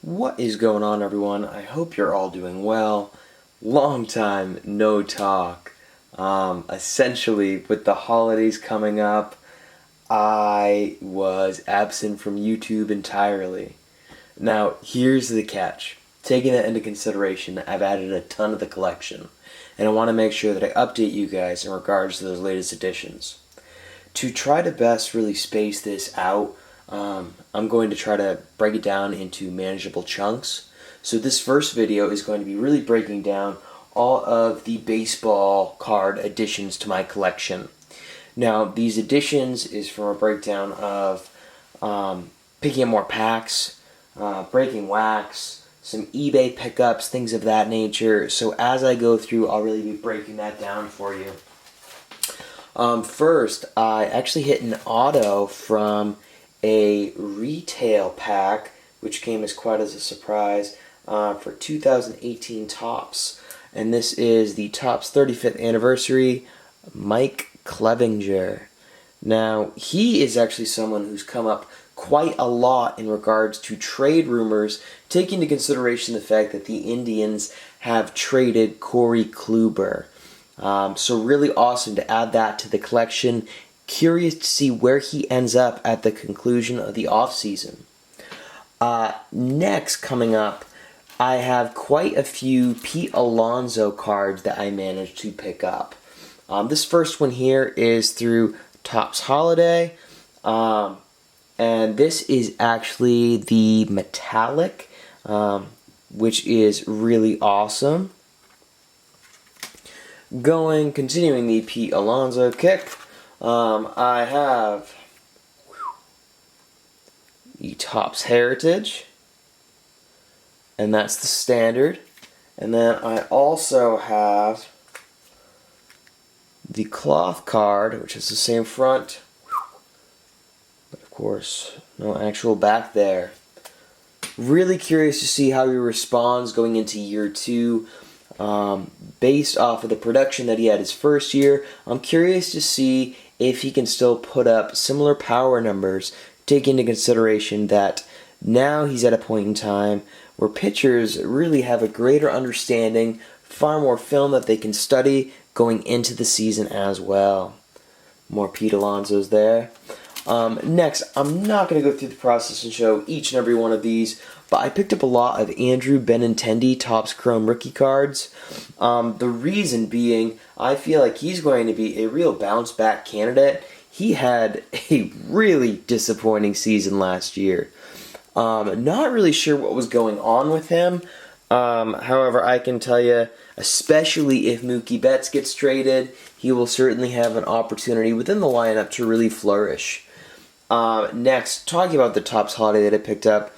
What is going on, everyone? I hope you're all doing well. Long time no talk. Essentially, with the holidays coming up, I was absent from YouTube entirely. Now, here's the catch. Taking that into consideration, I've added a ton to the collection, and I want to make sure that I update you guys in regards to those latest additions. To try to best really space this out, I'm going to try to break it down into manageable chunks. So this first video is going to be really breaking down all of the baseball card additions to my collection. Now, these additions is from a breakdown of picking up more packs, breaking wax, some eBay pickups, things of that nature. So as I go through, I'll really be breaking that down for you. First, I actually hit an auto from a retail pack, which came as quite as a surprise, for 2018 Topps. And this is the Topps 35th anniversary, Mike Clevinger. Now, he is actually someone who's come up quite a lot in regards to trade rumors, taking into consideration the fact that the Indians have traded Corey Kluber. So really awesome to add that to the collection. Curious to see where he ends up at the conclusion of the offseason. Next, coming up, I have quite a few Pete Alonso cards that I managed to pick up. This first one here is through Topps Holiday, and this is actually the metallic, which is really awesome. Continuing the Pete Alonso kick, I have the Topps Heritage, and that's the standard. And then I also have the cloth card, which is the same front, but of course, no actual back there. Really curious to see how he responds going into year 2. Based off of the production that he had his first year, I'm curious to see if he can still put up similar power numbers, taking into consideration that now he's at a point in time where pitchers really have a greater understanding, far more film that they can study going into the season as well. More Pete Alonso's there. Next, I'm not going to go through the process and show each and every one of these, but I picked up a lot of Andrew Benintendi Topps Chrome rookie cards. The reason being, I feel like he's going to be a real bounce back candidate. He had a really disappointing season last year. Not really sure what was going on with him. However, I can tell you, especially if Mookie Betts gets traded, he will certainly have an opportunity within the lineup to really flourish. Next, talking about the Topps Holiday that I picked up,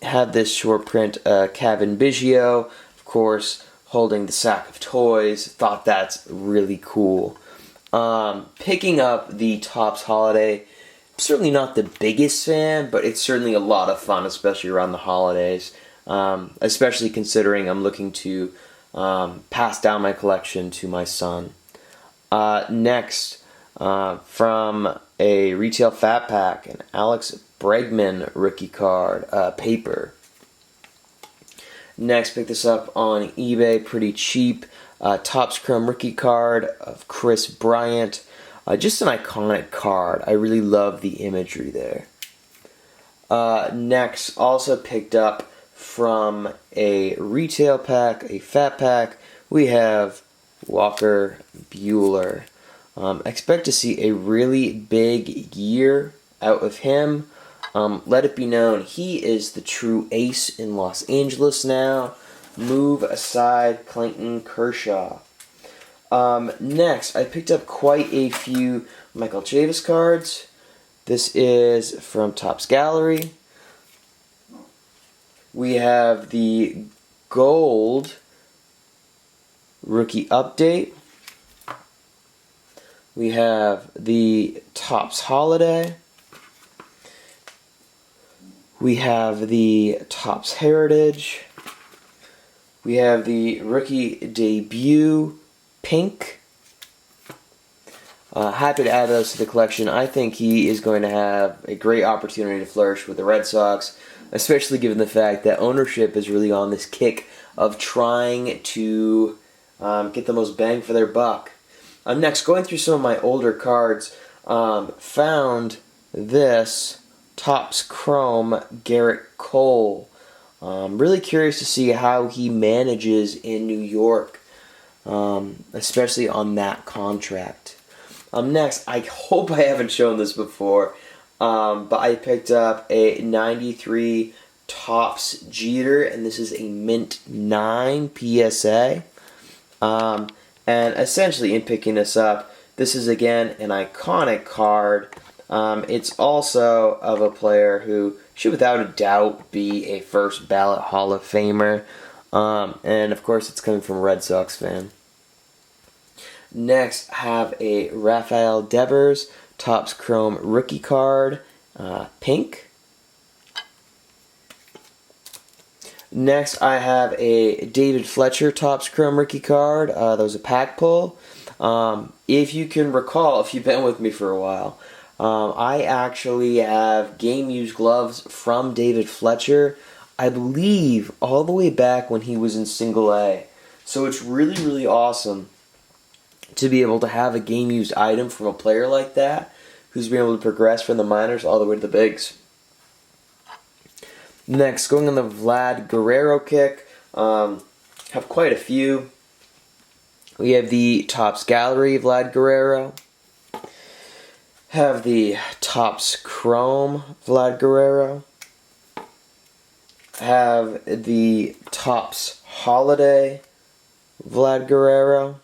had this short print, Cavan Biggio, of course, holding the sack of toys. Thought that's really cool. Picking up the Topps Holiday, certainly not the biggest fan, but it's certainly a lot of fun, especially around the holidays. Especially considering I'm looking to pass down my collection to my son. Next, from a retail fat pack, an Alex Bregman rookie card, paper. Next, pick this up on eBay, pretty cheap. Topps Chrome rookie card of Chris Bryant. Just an iconic card. I really love the imagery there. Next, also picked up from a retail pack, a fat pack, we have Walker Buehler. Expect to see a really big year out of him. Let it be known, he is the true ace in Los Angeles now. Move aside Clayton Kershaw. Next, I picked up quite a few Michael Chavis cards. This is from Topps Gallery. We have the Gold Rookie Update. We have the Topps Holiday. We have the Topps Heritage. We have the Rookie Debut Pink. Happy to add those to the collection. I think he is going to have a great opportunity to flourish with the Red Sox, especially given the fact that ownership is really on this kick of trying to get the most bang for their buck. Next, going through some of my older cards, found this Topps Chrome Garrett Cole. Really curious to see how he manages in New York, especially on that contract. Next, I hope I haven't shown this before, but I picked up a 93 Topps Jeter, and this is a Mint 9 PSA. And essentially, in picking this up, this is again an iconic card. It's also of a player who should without a doubt be a first ballot Hall of Famer. And of course, it's coming from a Red Sox fan. Next, have a Rafael Devers Topps Chrome rookie card, pink. Next, I have a David Fletcher Topps Chrome rookie card. That was a pack pull. If you can recall, if you've been with me for a while, I actually have game-used gloves from David Fletcher, I believe, all the way back when he was in Single A. So it's really, really awesome to be able to have a game-used item from a player like that who's been able to progress from the minors all the way to the bigs. Next, going on the Vlad Guerrero kick, have quite a few. We have the Topps Gallery Vlad Guerrero. Have the Topps Chrome Vlad Guerrero. Have the Topps Holiday Vlad Guerrero.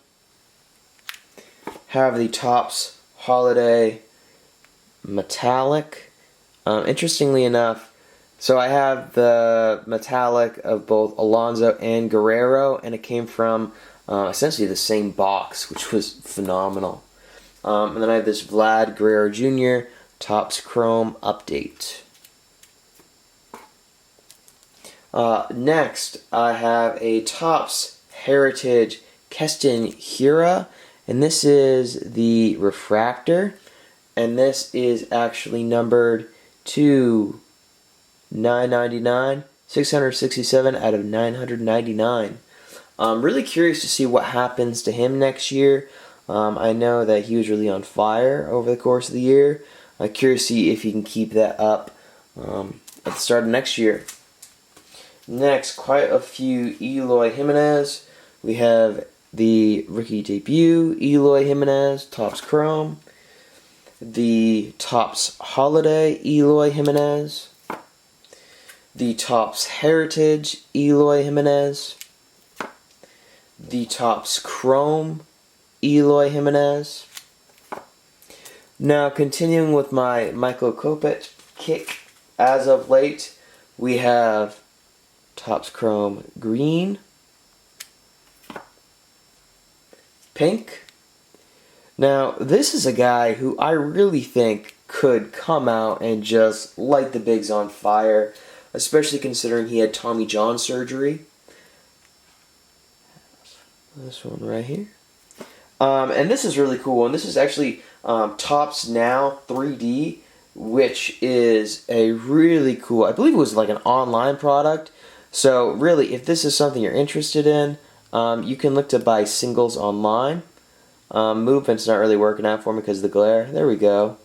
Have the Topps Holiday Metallic. Interestingly enough, so I have the metallic of both Alonso and Guerrero, and it came from essentially the same box, which was phenomenal. And then I have this Vlad Guerrero Jr. Topps Chrome Update. Next, I have a Topps Heritage Keston Hiura, and this is the refractor, and this is actually numbered to 999, 667 out of 999. I'm really curious to see what happens to him next year. I know that he was really on fire over the course of the year. I'm curious to see if he can keep that up at the start of next year. Next, quite a few Eloy Jimenez. We have the rookie debut, Eloy Jimenez, Topps Chrome. The Topps Holiday, Eloy Jimenez. The Topps Heritage, Eloy Jimenez. The Topps Chrome, Eloy Jimenez. Now, continuing with my Michael Kopech kick, as of late, we have Topps Chrome Green, pink. Now, this is a guy who I really think could come out and just light the bigs on fire, especially considering he had Tommy John surgery. This one right here. And this is really cool, and this is actually Topps Now 3D, which is a really cool, I believe it was like an online product. So really, if this is something you're interested in, you can look to buy singles online. Movement's not really working out for me because of the glare. There we go.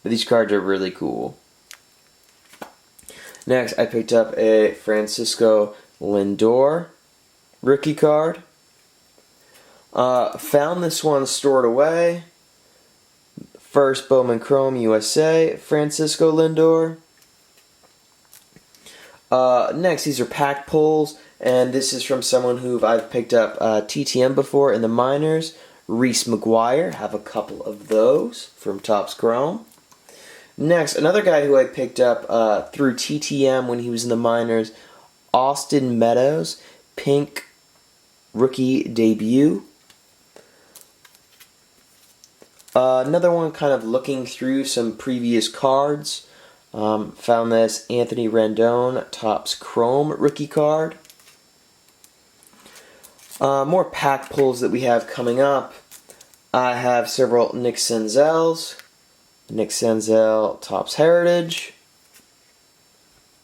But these cards are really cool. Next, I picked up a Francisco Lindor rookie card. Found this one stored away. First Bowman Chrome USA, Francisco Lindor. Next, these are pack pulls, and this is from someone who I've picked up TTM before in the minors. Reese McGuire, have a couple of those from Topps Chrome. Next, another guy who I picked up through TTM when he was in the minors, Austin Meadows, pink rookie debut. Another one kind of looking through some previous cards. Found this Anthony Rendon Topps Chrome rookie card. More pack pulls that we have coming up. I have several Nick Senzel's. Nick Senzel Topps Heritage.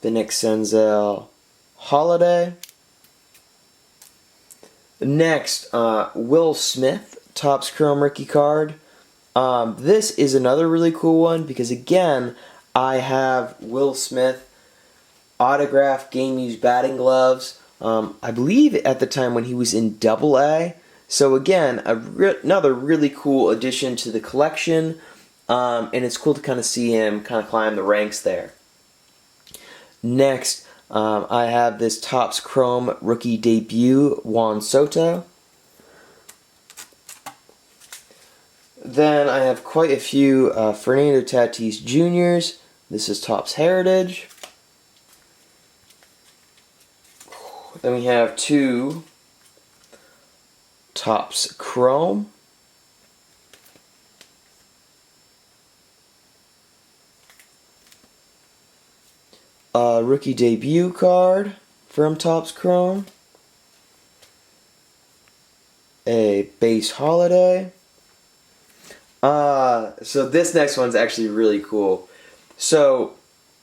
The Nick Senzel Holiday. Next, Will Smith Topps Chrome Rookie card. This is another really cool one because, again, I have Will Smith autographed game-used batting gloves. I believe at the time when he was in Double-A. So again, another really cool addition to the collection, and it's cool to kind of see him kind of climb the ranks there. Next, I have this Topps Chrome rookie debut, Juan Soto. Then I have quite a few Fernando Tatis Jr.'s. This is Topps Heritage. Then we have two Topps Chrome. Rookie debut card from Topps Chrome. A base holiday. So this next one's actually really cool. So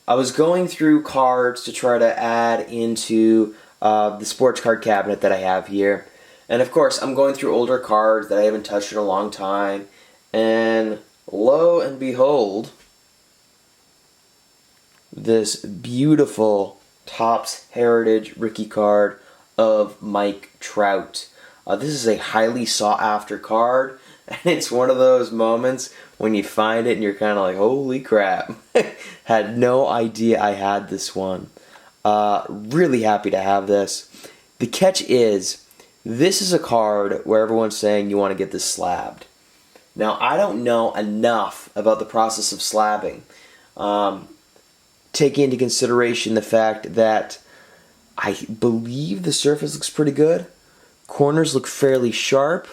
I was going through cards to try to add into the sports card cabinet that I have here. And of course, I'm going through older cards that I haven't touched in a long time. And lo and behold, this beautiful Topps Heritage rookie card of Mike Trout. This is a highly sought after card, and it's one of those moments when you find it and you're kind of like, holy crap. Had no idea I had this one. Really happy to have this. The catch is, this is a card where everyone's saying you want to get this slabbed. Now, I don't know enough about the process of slabbing. Taking into consideration the fact that I believe the surface looks pretty good. Corners look fairly sharp.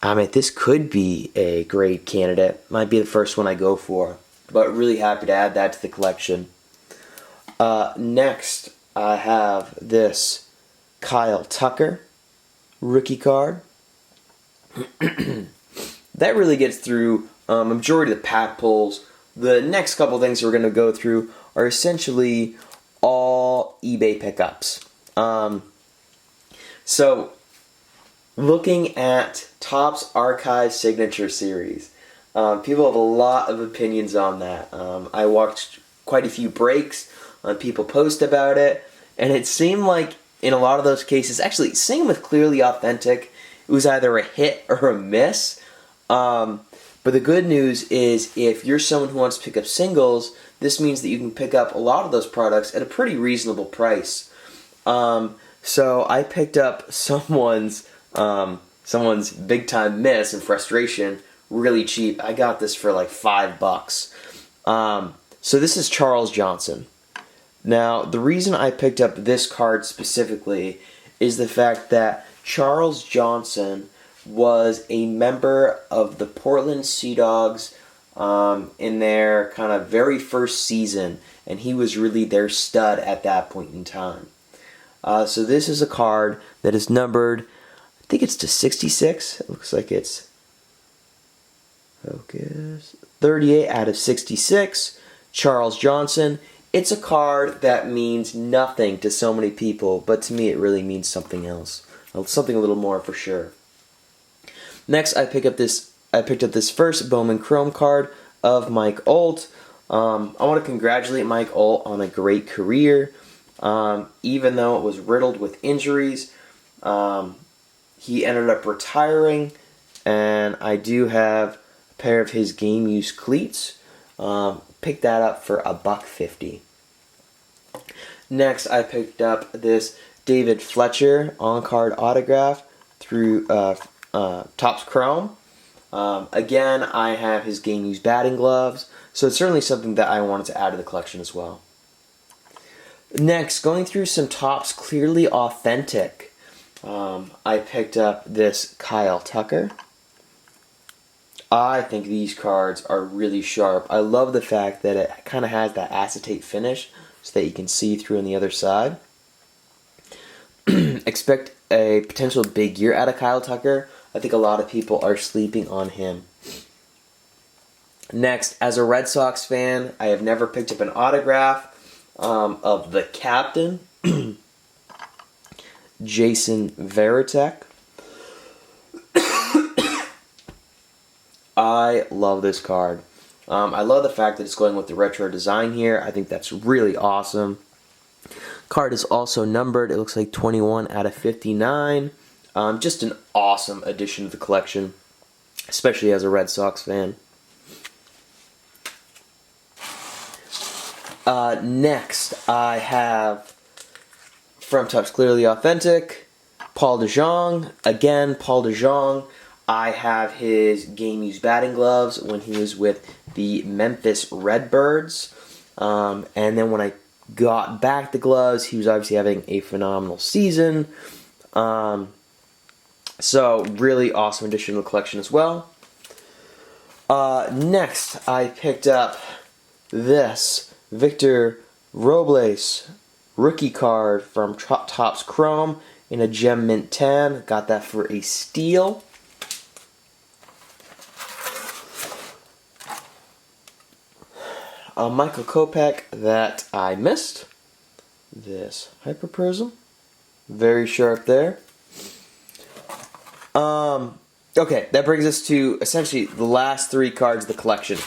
I mean, this could be a great candidate. Might be the first one I go for. But really happy to add that to the collection. Next, I have this Kyle Tucker rookie card. That really gets through a majority of the pack pulls. The next couple things we're going to go through are essentially all eBay pickups. So, looking at Topps Archive Signature Series, people have a lot of opinions on that. I watched quite a few breaks, people post about it, and it seemed like in a lot of those cases, actually, same with Clearly Authentic, it was either a hit or a miss. But the good news is if you're someone who wants to pick up singles, this means that you can pick up a lot of those products at a pretty reasonable price. So I picked up someone's big time miss and frustration really cheap. I got this for like $5. So this is Charles Johnson. Now, the reason I picked up this card specifically is the fact that Charles Johnson was a member of the Portland Sea Dogs in their kind of very first season, and he was really their stud at that point in time. So this is a card that is numbered, I think it's to 66. It looks like it's 38 out of 66. Charles Johnson. It's a card that means nothing to so many people, but to me it really means something else. Something a little more for sure. Next, I picked up this first Bowman Chrome card of Mike Olt. I want to congratulate Mike Olt on a great career. Even though it was riddled with injuries, he ended up retiring, and I do have a pair of his game-used cleats. Picked that up for $1.50. Next, I picked up this David Fletcher on-card autograph through Topps Chrome. Again, I have his game-used batting gloves, so it's certainly something that I wanted to add to the collection as well. Next, going through some Topps Clearly Authentic, I picked up this Kyle Tucker. I think these cards are really sharp. I love the fact that it kind of has that acetate finish so that you can see through on the other side. Expect a potential big year out of Kyle Tucker. I think a lot of people are sleeping on him. Next, as a Red Sox fan, I have never picked up an autograph of the captain, Jason Varitek. I love this card. I love the fact that it's going with the retro design here. I think that's really awesome. Card is also numbered. It looks like 21 out of 59. Just an awesome addition to the collection, especially as a Red Sox fan. Next, I have from Topps Clearly Authentic, Paul DeJong. Again, Paul DeJong. I have his game used batting gloves when he was with the Memphis Redbirds. And then when I got back the gloves, he was obviously having a phenomenal season. So, really awesome addition to the collection as well. Next, I picked up this Victor Robles rookie card from Topps Chrome in a Gem Mint 10. Got that for a steal. Michael Kopech that I missed. This Hyper Prism. Very sharp there. Okay, that brings us to essentially the last three cards of the collection.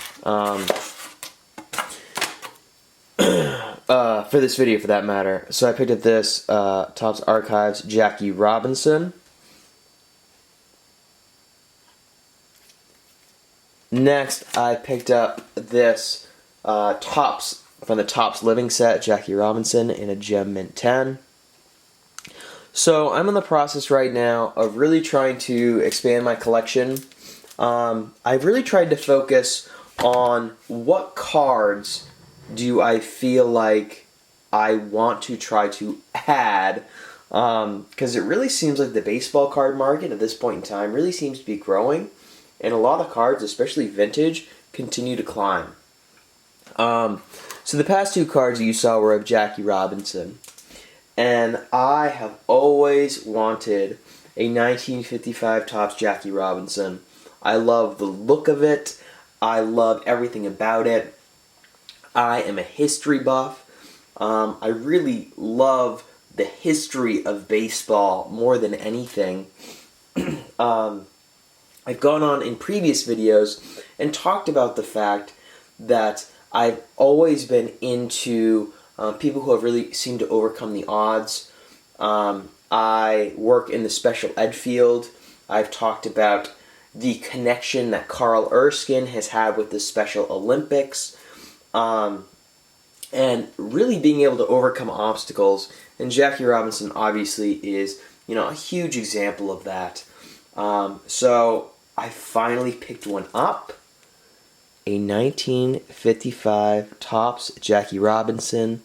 For this video, for that matter. So I picked up this Topps Archives Jackie Robinson. Next, I picked up this Topps from the Topps Living Set Jackie Robinson in a Gem Mint 10. So I'm in the process right now of really trying to expand my collection. I've really tried to focus on what cards do I feel like I want to try to add, because it really seems like the baseball card market at this point in time really seems to be growing, and a lot of cards, especially vintage, continue to climb. So the past two cards you saw were of Jackie Robinson, and I have always wanted a 1955 Topps Jackie Robinson. I love the look of it. I love everything about it. I am a history buff. I really love the history of baseball more than anything. I've gone on in previous videos and talked about the fact that I've always been into people who have really seemed to overcome the odds. I work in the special ed field. I've talked about the connection that Carl Erskine has had with the Special Olympics. And really being able to overcome obstacles. And Jackie Robinson obviously is, a huge example of that. So I finally picked one up. A 1955 Topps Jackie Robinson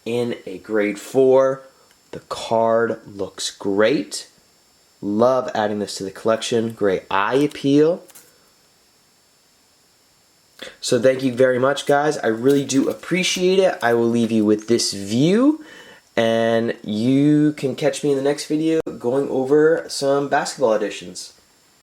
in a grade 4. The card looks great. Love adding this to the collection. Great eye appeal. So thank you very much, guys. I really do appreciate it. I will leave you with this view, and you can catch me in the next video going over some basketball editions.